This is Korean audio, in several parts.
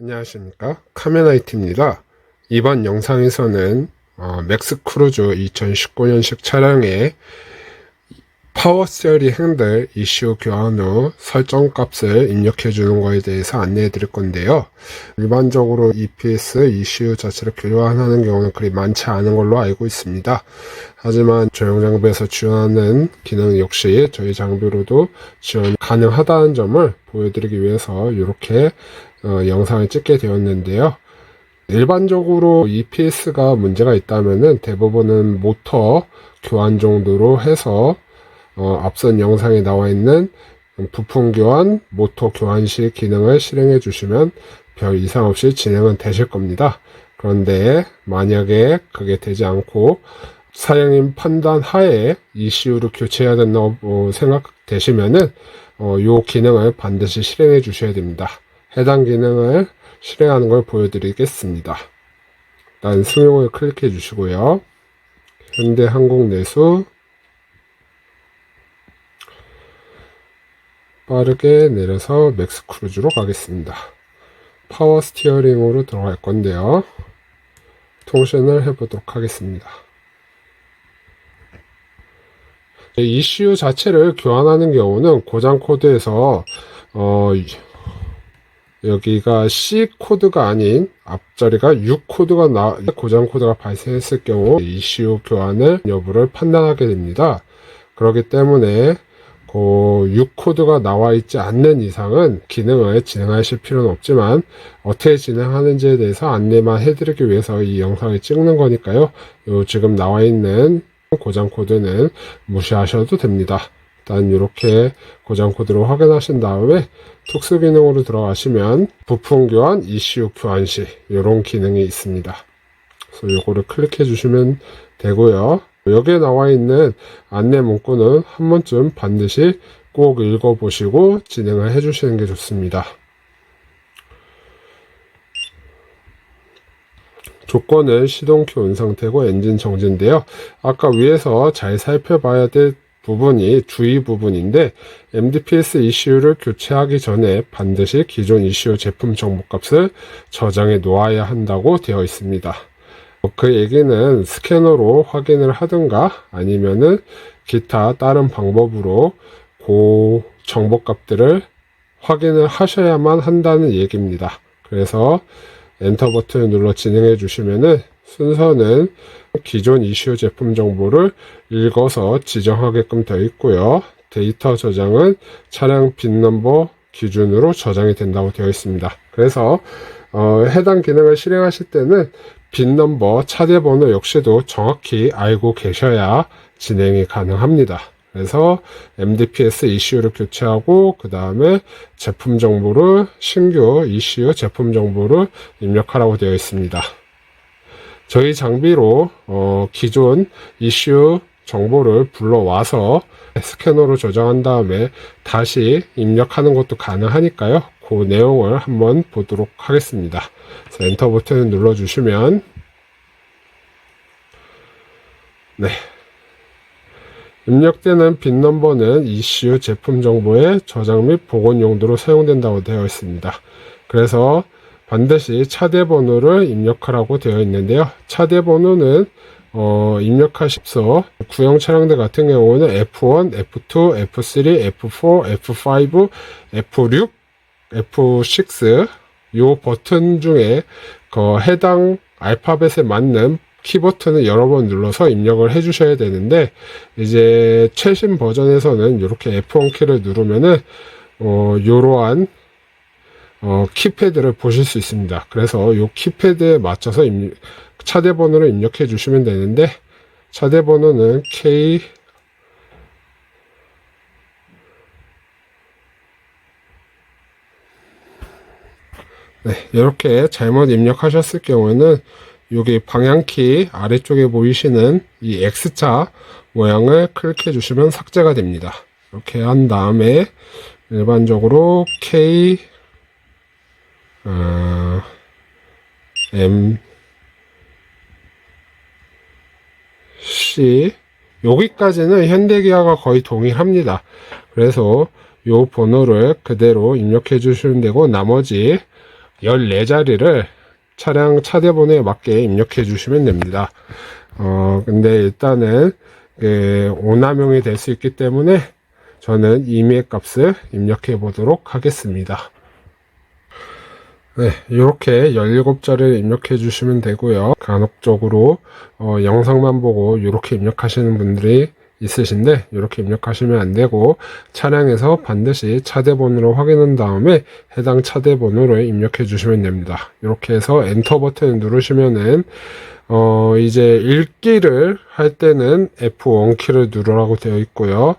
안녕하십니까, 카멘라이트입니다. 이번 영상에서는 맥스크루즈 2019년식 차량의 파워 스티어링 핸들 이슈 교환 후 설정 값을 입력해 주는 것에 대해서 안내해 드릴 건데요. 일반적으로 EPS 이슈 자체를 교환하는 경우는 그리 많지 않은 걸로 알고 있습니다. 하지만 저용 장비에서 지원하는 기능 역시 저희 장비로도 지원 가능하다는 점을 보여드리기 위해서 이렇게 영상을 찍게 되었는데요. 일반적으로 EPS가 문제가 있다면은 대부분은 모터 교환 정도로 해서 앞선 영상에 나와 있는 부품 교환, 모터 교환식 기능을 실행해 주시면 별 이상 없이 진행은 되실 겁니다. 그런데 만약에 그게 되지 않고 사장님 판단 하에 ECU를 교체해야 된다고 생각되시면은 요 기능을 반드시 실행해 주셔야 됩니다. 해당 기능을 실행하는 걸 보여드리겠습니다. 일단 승용을 클릭해 주시고요. 현대항공 내수 빠르게 내려서 맥스크루즈로 가겠습니다. 파워 스티어링으로 들어갈 건데요. 통신을 해보도록 하겠습니다. ECU 자체를 교환하는 경우는 고장 코드에서 여기가 C 코드가 아닌 앞자리가 6 코드가 고장 코드가 발생했을 경우 ECU 교환을 여부를 판단하게 됩니다. 그렇기 때문에 6 코드가 나와 있지 않는 이상은 기능을 진행하실 필요는 없지만 어떻게 진행하는지에 대해서 안내만 해드리기 위해서 이 영상을 찍는 거니까요. 지금 나와 있는 고장 코드는 무시하셔도 됩니다. 일단 이렇게 고장 코드를 확인하신 다음에 특수 기능으로 들어가시면 부품 교환, ECU 교환 시 이런 기능이 있습니다. 그래서 이거를 클릭해 주시면 되고요. 여기에 나와 있는 안내 문구는 한 번쯤 반드시 꼭 읽어보시고 진행을 해주시는 게 좋습니다. 조건은 시동키 온 상태고 엔진 정지인데요. 아까 위에서 잘 살펴봐야 될 부분이 주의 부분인데 MDPS ECU를 교체하기 전에 반드시 기존 ECU 제품 정보값을 저장해 놓아야 한다고 되어 있습니다. 그 얘기는 스캐너로 확인을 하든가 아니면은 기타 다른 방법으로 그 정보값들을 확인을 하셔야만 한다는 얘기입니다. 그래서 엔터 버튼을 눌러 진행해 주시면은 순서는 기존 ECU 제품 정보를 읽어서 지정하게끔 되어 있고요. 데이터 저장은 차량 빈 넘버 기준으로 저장이 된다고 되어 있습니다. 그래서 해당 기능을 실행하실 때는 빈 넘버, 차대 번호 역시도 정확히 알고 계셔야 진행이 가능합니다. 그래서 MDPS ECU를 교체하고 그 다음에 제품 정보를 신규 ECU 제품 정보를 입력하라고 되어 있습니다. 저희 장비로 기존 ECU 정보를 불러와서 스캐너로 저장한 다음에 다시 입력하는 것도 가능하니까요. 그 내용을 한번 보도록 하겠습니다. 그래서 엔터 버튼을 눌러주시면 입력되는 빈 넘버는 ECU 제품 정보의 저장 및 복원 용도로 사용된다고 되어 있습니다. 그래서 반드시 차대 번호를 입력하라고 되어 있는데요. 차대 번호는 입력하십시오. 구형 차량들 같은 경우는 F1, F2, F3, F4, F5, F6, F6 요 버튼 중에 해당 알파벳에 맞는 키 버튼을 여러 번 눌러서 입력을 해 주셔야 되는데 이제 최신 버전에서는 이렇게 F1 키를 누르면은 이러한 키패드를 보실 수 있습니다. 그래서 이 키패드에 맞춰서 차대 번호를 입력해 주시면 되는데 차대 번호는 K 이렇게 잘못 입력하셨을 경우에는 여기 방향키 아래쪽에 보이시는 이 X자 모양을 클릭해 주시면 삭제가 됩니다. 이렇게 한 다음에 일반적으로 K M C 여기까지는 현대기아가 거의 동일합니다. 그래서 요 번호를 그대로 입력해 주시면 되고 나머지 14자리를 차량 차대번호에 맞게 입력해 주시면 됩니다. 근데 일단은 오남용이 될 수 있기 때문에 저는 임의의 값을 입력해 보도록 하겠습니다. 네, 이렇게 17자리를 입력해 주시면 되고요. 간혹적으로 영상만 보고 이렇게 입력하시는 분들이 있으신데 이렇게 입력하시면 안 되고 차량에서 반드시 차대번호를 확인한 다음에 해당 차대번호를 입력해 주시면 됩니다. 이렇게 해서 엔터 버튼을 누르시면은 이제 읽기를 할 때는 F1 키를 누르라고 되어 있고요.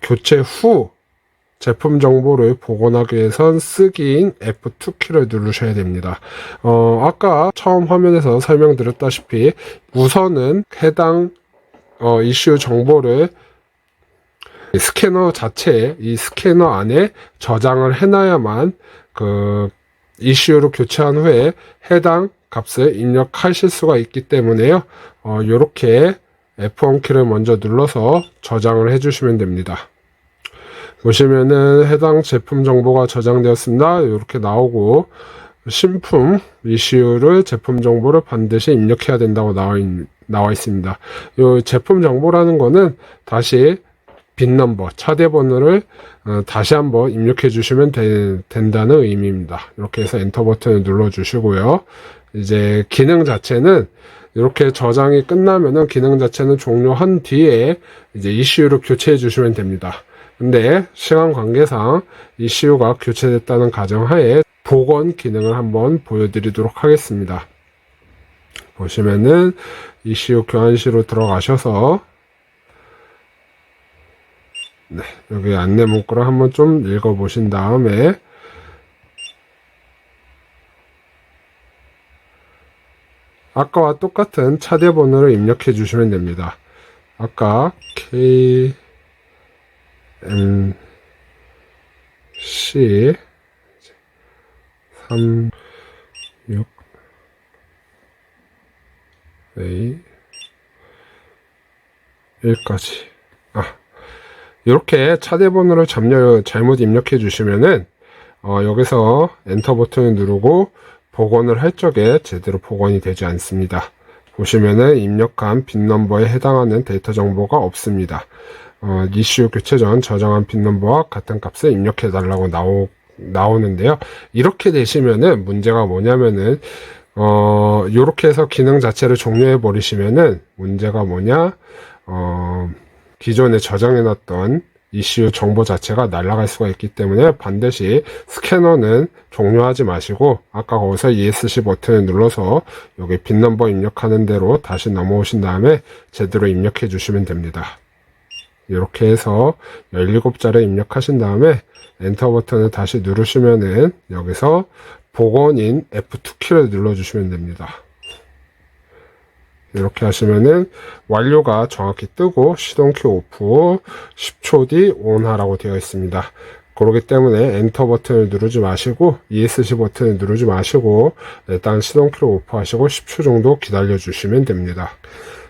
교체 후 제품 정보를 복원하기 위해선 쓰기인 F2 키를 누르셔야 됩니다. 아까 처음 화면에서 설명드렸다시피 우선은 해당 이슈 정보를 스캐너 자체에 이 스캐너 안에 저장을 해놔야만 그 이슈로 교체한 후에 해당 값을 입력하실 수가 있기 때문에요. 이렇게 F1 키를 먼저 눌러서 저장을 해주시면 됩니다. 보시면은 해당 제품 정보가 저장되었습니다. 이렇게 나오고 신품 이슈를 제품 정보를 반드시 입력해야 된다고 나와 있습니다. 이 제품 정보라는 거는 다시 빈 넘버, 차대 번호를 다시 한번 입력해 주시면 된다는 의미입니다. 이렇게 해서 엔터 버튼을 눌러 주시고요. 이제 기능 자체는 이렇게 저장이 끝나면은 기능 자체는 종료한 뒤에 이제 이슈를 교체해 주시면 됩니다. 근데 시간 관계상 이슈가 교체됐다는 가정하에 복원 기능을 한번 보여드리도록 하겠습니다. 보시면은 이슈 교환시로 들어가셔서 네, 여기 안내 문구를 한번 좀 읽어 보신 다음에 아까와 똑같은 차대 번호를 입력해 주시면 됩니다. 아까 KMC 3 6 A 1까지 이렇게 차대 번호를 잘못 입력해 주시면은 여기서 엔터 버튼을 누르고 복원을 할 적에 제대로 복원이 되지 않습니다. 보시면은 입력한 빈 넘버에 해당하는 데이터 정보가 없습니다. 이슈 교체 전 저장한 빈 넘버와 같은 값을 입력해 달라고 나오는데요. 이렇게 되시면은 문제가 뭐냐면은 요렇게 해서 기능 자체를 종료해 버리시면은 문제가 뭐냐 기존에 저장해 놨던 이슈 정보 자체가 날아갈 수가 있기 때문에 반드시 스캐너는 종료하지 마시고 아까 거기서 ESC 버튼을 눌러서 여기 빈 넘버 입력하는 대로 다시 넘어오신 다음에 제대로 입력해 주시면 됩니다. 이렇게 해서 17자리 입력하신 다음에 엔터 버튼을 다시 누르시면은 여기서 복원인 F2 키를 눌러주시면 됩니다. 이렇게 하시면은 완료가 정확히 뜨고 시동키 오프 10초 뒤 온하라고 되어 있습니다. 그렇기 때문에 엔터 버튼을 누르지 마시고 ESC 버튼을 누르지 마시고 일단 시동키를 오프하시고 10초 정도 기다려 주시면 됩니다.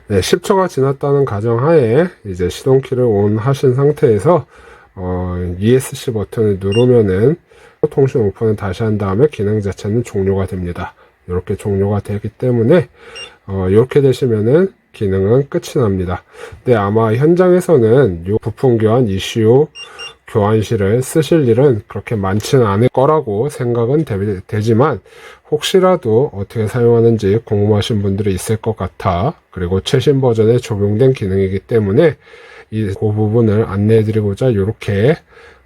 네, 10초가 지났다는 가정하에 이제 시동키를 온 하신 상태에서 ESC 버튼을 누르면은 통신 오픈을 다시 한 다음에 기능 자체는 종료가 됩니다. 이렇게 종료가 되기 때문에 이렇게 되시면은 기능은 끝이 납니다. 근데 아마 현장에서는 이 부품 교환 이슈 교환실을 쓰실 일은 그렇게 많지는 않을 거라고 생각은 되지만 혹시라도 어떻게 사용하는지 궁금하신 분들이 있을 것 같아 그리고 최신 버전에 적용된 기능이기 때문에 그 부분을 안내해 드리고자 이렇게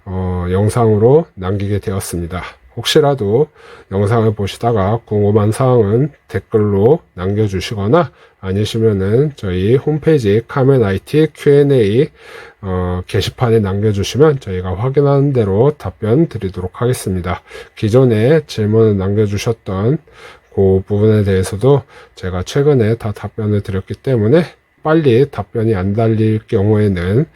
영상으로 남기게 되었습니다. 혹시라도 영상을 보시다가 궁금한 사항은 댓글로 남겨주시거나 아니시면은 저희 홈페이지 카멘 IT Q&A 게시판에 남겨주시면 저희가 확인하는 대로 답변 드리도록 하겠습니다. 기존에 질문을 남겨주셨던 그 부분에 대해서도 제가 최근에 다 답변을 드렸기 때문에 빨리 답변이 안 달릴 경우에는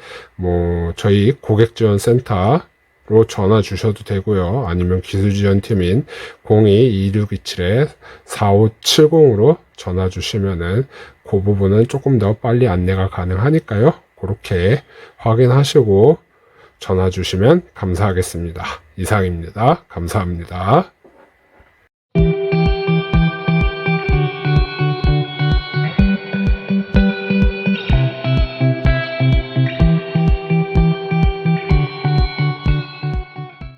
저희 고객지원센터 로 전화 주셔도 되고요. 아니면 기술지원팀인 02-2627-4570으로 전화 주시면은 그 부분은 조금 더 빨리 안내가 가능하니까요. 그렇게 확인하시고 전화 주시면 감사하겠습니다. 이상입니다. 감사합니다.